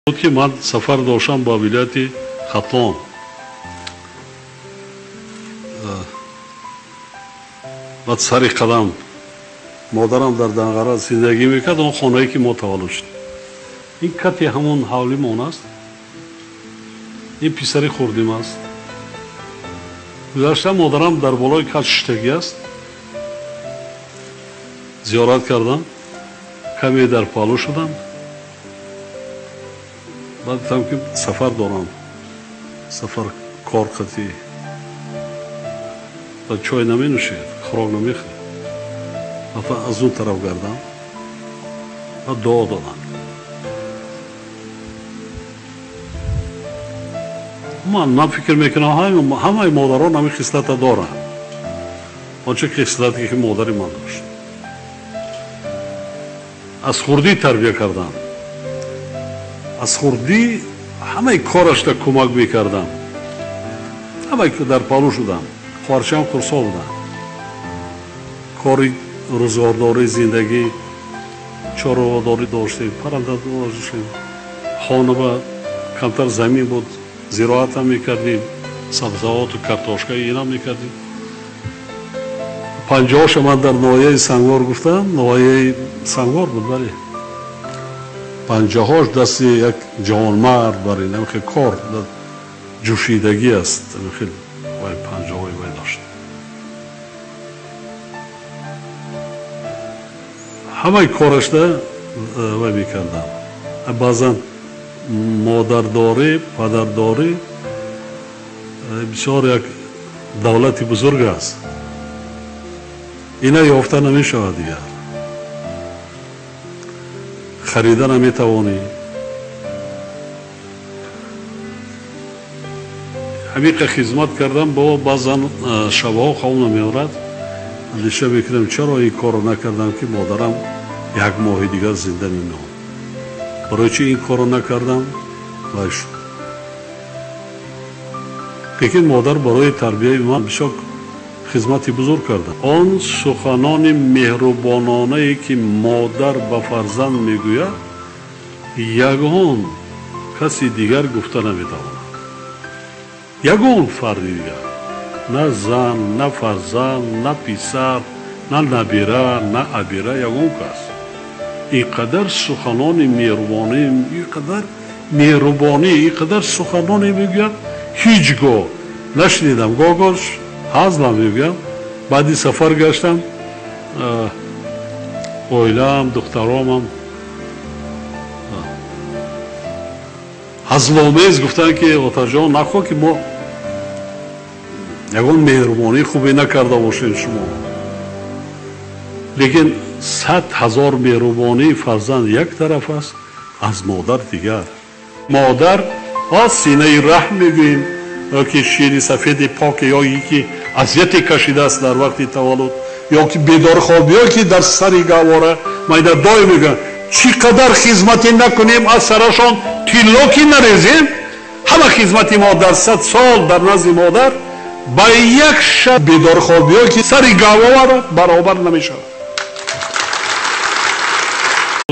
بود که من سفر داشتم با ولایت خطلان. بعد سر قدم مادرم در دنقره زندگی میکرد، اون خانه‌ای که ما تولد شدیم. این کتی همون حولی مون است. این پسر خوردیم است. گذشته مادرم در بالای کت شتگی است. زیارت کردم، کمی در پالو شدم. بعد دیدم که سفر دارم، سفر کار قطعی. بعد چای نمی نوشید، خوراک نمی خورد. بعد از اون طرف گردم و دعا دادم. من فکر میکنم همه مادران همین خصلت دارن. آنچه خصلتی که مادر من داشت. از خردی تربیت کردم. از خردی همه کارش را کمک میکردم. همه که در پالو شدم. خواهرشم کورسا بودم. کاری روزگارداری زندگی چارواداری داشتیم، پرنده داشتیم. خانه با کمتر زمین بود، زراعت هم میکردیم، سبزیجات و کارتاشکا اینا میکردیم. 50 من در نواحی سنگوار گفتم، نواحی سنگوار بود. ولی 50 دست یک جوانمرد برای نمیخواد کار جوشیدگی است. خیلی وای 50 وای داشت. همه کارش ده وای میکردم. بعضا مادرداری، پدرداری بسیار یک دولتی بزرگ است. اینا یافته نمیشود دیگر. خریده نمیتوانی. همین که خدمت کردم با بعضا شبها خوابم میآورد. اندیشه میکردم چرا این کار نکردم که مادرم یک ماه دیگر زنده میماند. برای چی این کار نکردم؟ وای شد. لیکن مادر برای تربیت من بسیار خدمتی بزرگ کرده. آن سخنان مهربانانه ای که مادر به فرزند میگوید یگان کسی دیگر گفته نمیتواند. یگان فرد دیگر، نه زن، نه فرزند، نه پسر، نه نبیره، نه عبیره، یگان کس. اینقدر سخنان مهربانی، اینقدر سخنانی میگوید هیچگاه نشنیدم. گاهش حزم میگم. بعدی سفر گشتم، اویلم دخترامم حزم‌آمیز گفتن که آتا جان نخوا که ما یگان مهربانی خوبی نکرده باشین شما. لیکن 100,000 مهربانی فرزند یک طرف است، از مادر دیگر. مادر با سینه رحم میگوییم که شیر سفید پاک یا یکی اذیت کشیده است در وقت تولد یا که بیدار خوابی که در سری گواره مایده دای میگن چقدر خدمتی نکنیم از سرشان تیلاکی نریزیم. همه خدمتی ما در 100 سال در نزد مادر با یک شب بیدار خوابی که سری گواره برابر نمیشه.